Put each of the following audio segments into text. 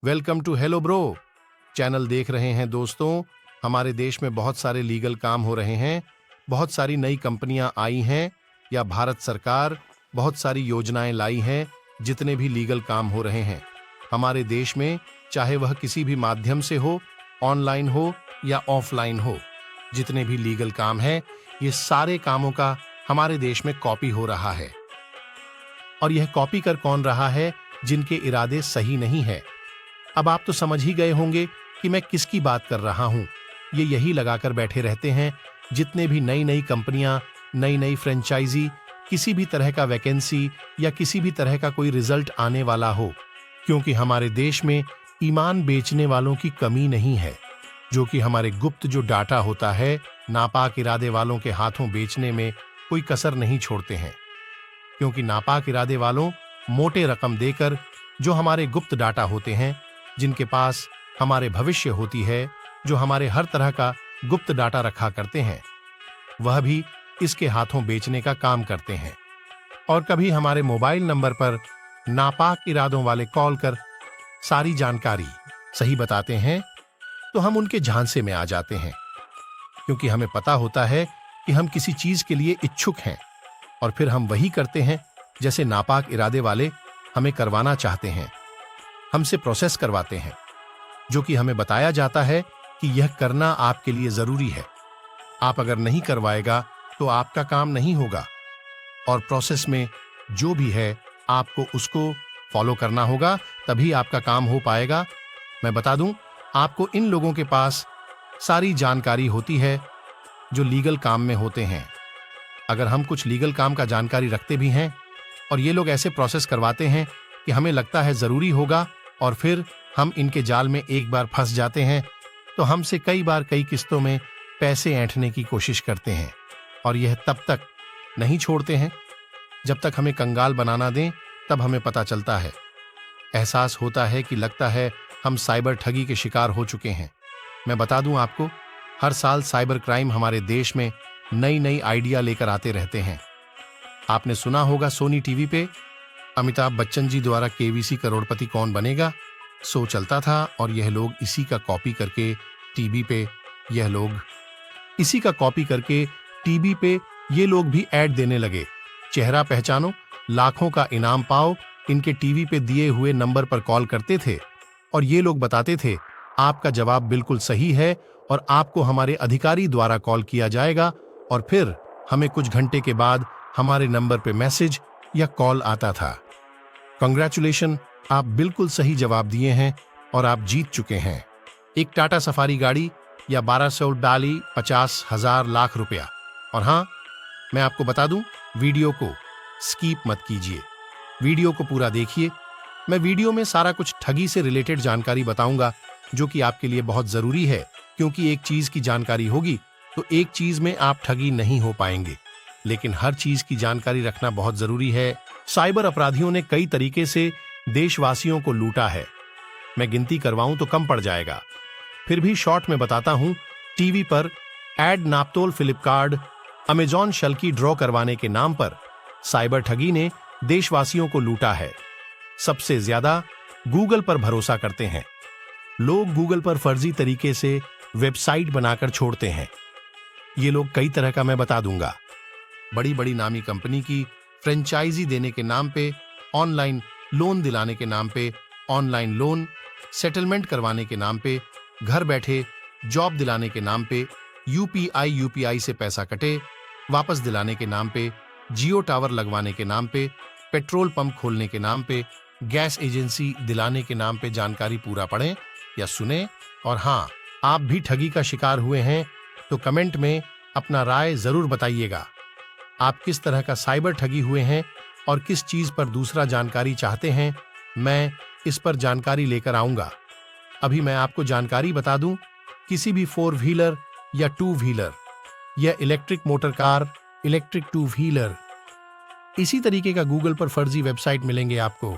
Welcome to hello bro channel देख रहे हैं दोस्तों। हमारे देश में बहुत सारे लीगल काम हो रहे हैं, बहुत सारी नई कंपनियां आई हैं या भारत सरकार बहुत सारी योजनाएं लाई हैं। जितने भी लीगल काम हो रहे हैं हमारे देश में, चाहे वह किसी भी माध्यम से हो, ऑनलाइन हो या ऑफलाइन हो, जितने भी लीगल काम हैं ये सारे कामों का हमारे देश में कॉपी हो रहा है। और यह कॉपी कर कौन रहा है? जिनके इरादे सही नहीं है। अब आप तो समझ ही गए होंगे कि मैं किसकी बात कर रहा हूं। ये यही लगाकर बैठे रहते हैं जितने भी नई नई कंपनियां, नई नई फ्रेंचाइजी, किसी भी तरह का वैकेंसी या किसी भी तरह का कोई रिजल्ट आने वाला हो, क्योंकि हमारे देश में ईमान बेचने वालों की कमी नहीं है, जो कि हमारे गुप्त जो डाटा होता है नापाक इरादे वालों के हाथों बेचने में कोई कसर नहीं छोड़ते हैं। क्योंकि नापाक इरादे वालों मोटे रकम देकर जो हमारे गुप्त डाटा होते हैं, जिनके पास हमारे भविष्य होती है, जो हमारे हर तरह का गुप्त डाटा रखा करते हैं, वह भी इसके हाथों बेचने का काम करते हैं। और कभी हमारे मोबाइल नंबर पर नापाक इरादों वाले कॉल कर सारी जानकारी सही बताते हैं तो हम उनके झांसे में आ जाते हैं, क्योंकि हमें पता होता है कि हम किसी चीज के लिए इच्छुक हैं और फिर हम वही करते हैं जैसे नापाक इरादे वाले हमें करवाना चाहते हैं। हमसे प्रोसेस करवाते हैं, जो कि हमें बताया जाता है कि यह करना आपके लिए जरूरी है। आप अगर नहीं करवाएगा तो आपका काम नहीं होगा, और प्रोसेस में जो भी है आपको उसको फॉलो करना होगा, तभी आपका काम हो पाएगा। मैं बता दूं, आपको इन लोगों के पास सारी जानकारी होती है जो लीगल काम में होते हैं। अगर हम कुछ लीगल काम का जानकारी रखते भी हैं और ये लोग ऐसे प्रोसेस करवाते हैं कि हमें लगता है जरूरी होगा, और फिर हम इनके जाल में एक बार फंस जाते हैं, तो हमसे कई बार कई किस्तों में पैसे ऐंठने की कोशिश करते हैं। और यह तब तक नहीं छोड़ते हैं जब तक हमें कंगाल बनाना दें। तब हमें पता चलता है, एहसास होता है कि लगता है हम साइबर ठगी के शिकार हो चुके हैं। मैं बता दूं आपको, हर साल साइबर क्राइम हमारे देश में नई नई आइडिया लेकर आते रहते हैं। आपने सुना होगा सोनी टीवी पे अमिताभ बच्चन जी द्वारा केवीसी करोड़पति कौन बनेगा शो चलता था, और यह लोग इसी का कॉपी करके टीवी पे ये लोग भी ऐड देने लगे। चेहरा पहचानो, लाखों का इनाम पाओ, इनके टीवी पे दिए हुए नंबर पर कॉल करते थे और ये लोग बताते थे आपका जवाब बिल्कुल सही है और आपको हमारे अधिकारी द्वारा कॉल किया जाएगा, और फिर हमें कुछ घंटे के बाद हमारे नंबर पे मैसेज या कॉल आता था। कांग्रेचुलेशन, आप बिल्कुल सही जवाब दिए हैं और आप जीत चुके हैं एक टाटा सफारी गाड़ी या 1200 डाली 50,000 लाख रुपया। और हाँ, मैं आपको बता दूं, वीडियो को स्किप मत कीजिए, वीडियो को पूरा देखिए। मैं वीडियो में सारा कुछ ठगी से रिलेटेड जानकारी बताऊंगा, जो कि आपके लिए बहुत जरूरी है, क्योंकि एक चीज की जानकारी होगी तो एक चीज में आप ठगी नहीं हो पाएंगे, लेकिन हर चीज की जानकारी रखना बहुत जरूरी है। साइबर अपराधियों ने कई तरीके से देशवासियों को लूटा है। मैं गिनती करवाऊं तो कम पड़ जाएगा, फिर भी शॉर्ट में बताता हूं। टीवी पर एड नापतोल, फ्लिपकार्ट, अमेजॉन शल्की ड्रॉ करवाने के नाम पर साइबर ठगी ने देशवासियों को लूटा है। सबसे ज्यादा गूगल पर भरोसा करते हैं लोग। गूगल पर फर्जी तरीके से वेबसाइट बनाकर छोड़ते हैं ये लोग, कई तरह का मैं बता दूंगा। बड़ी बड़ी नामी कंपनी की फ्रेंचाइजी देने के नाम पे, ऑनलाइन लोन दिलाने के नाम पे, ऑनलाइन लोन सेटलमेंट करवाने के नाम पे, घर बैठे जॉब दिलाने के नाम पे, यूपीआई से पैसा कटे वापस दिलाने के नाम पे, जियो टावर लगवाने के नाम पे, पेट्रोल पंप खोलने के नाम पे, गैस एजेंसी दिलाने के नाम पे। जानकारी पूरा पढ़ें या सुने। और हाँ, आप भी ठगी का शिकार हुए हैं तो कमेंट में अपना राय जरूर बताइएगा। आप किस तरह का साइबर ठगी हुए हैं और किस चीज पर दूसरा जानकारी चाहते हैं, मैं इस पर जानकारी लेकर आऊंगा। अभी मैं आपको जानकारी बता दूं, किसी भी 4 व्हीलर या 2 व्हीलर या electric motor car, electric 2 wheeler, इसी तरीके का गूगल पर फर्जी वेबसाइट मिलेंगे आपको।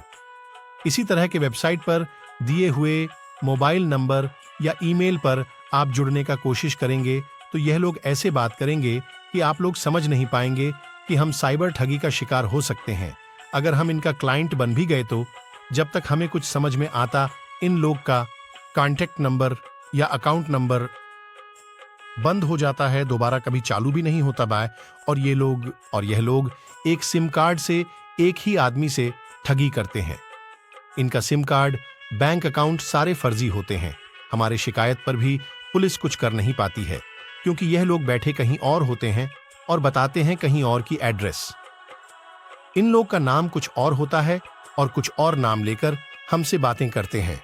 इसी तरह के वेबसाइट पर दिए हुए मोबाइल नंबर या ईमेल पर आप जुड़ने का कोशिश करेंगे तो यह लोग ऐसे बात करेंगे कि आप लोग समझ नहीं पाएंगे कि हम साइबर ठगी का शिकार हो सकते हैं। अगर हम इनका क्लाइंट बन भी गए तो जब तक हमें कुछ समझ में आता इन लोग का कॉन्टैक्ट नंबर या अकाउंट नंबर बंद हो जाता है, दोबारा कभी चालू भी नहीं होता बाय, और यह लोग एक सिम कार्ड से एक ही आदमी से ठगी करते हैं। इनका सिम कार्ड, बैंक अकाउंट सारे फर्जी होते हैं। हमारे शिकायत पर भी पुलिस कुछ कर नहीं पाती है, क्योंकि यह लोग बैठे कहीं और होते हैं और बताते हैं कहीं और की एड्रेस। इन लोग का नाम कुछ और होता है और कुछ और नाम लेकर हमसे बातें करते हैं।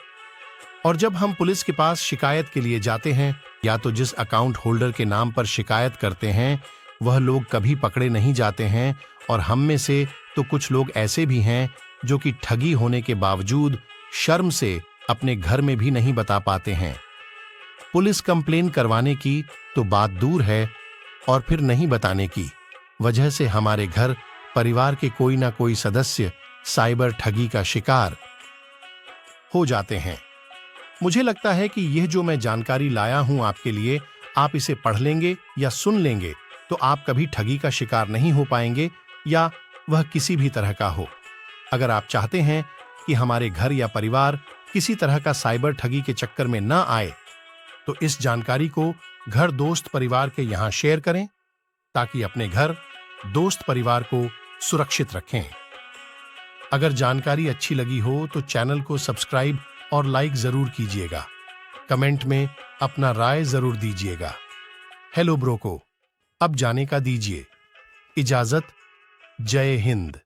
और जब हम पुलिस के पास शिकायत के लिए जाते हैं, या तो जिस अकाउंट होल्डर के नाम पर शिकायत करते हैं वह लोग कभी पकड़े नहीं जाते हैं, और हम में से तो कुछ लोग ऐसे भी हैं जो कि ठगी होने के बावजूद शर्म से अपने घर में भी नहीं बता पाते हैं। पुलिस कंप्लेन करवाने की तो बात दूर है, और फिर नहीं बताने की वजह से हमारे घर परिवार के कोई ना कोई सदस्य साइबर ठगी का शिकार हो जाते हैं। मुझे लगता है कि यह जो मैं जानकारी लाया हूं आपके लिए, आप इसे पढ़ लेंगे या सुन लेंगे तो आप कभी ठगी का शिकार नहीं हो पाएंगे, या वह किसी भी तरह का हो। अगर आप चाहते हैं कि हमारे घर या परिवार किसी तरह का साइबर ठगी के चक्कर में ना आए, तो इस जानकारी को घर दोस्त परिवार के यहां शेयर करें, ताकि अपने घर दोस्त परिवार को सुरक्षित रखें। अगर जानकारी अच्छी लगी हो तो चैनल को सब्सक्राइब और लाइक जरूर कीजिएगा। कमेंट में अपना राय जरूर दीजिएगा। हेलो ब्रो को अब जाने का दीजिए इजाजत। जय हिंद।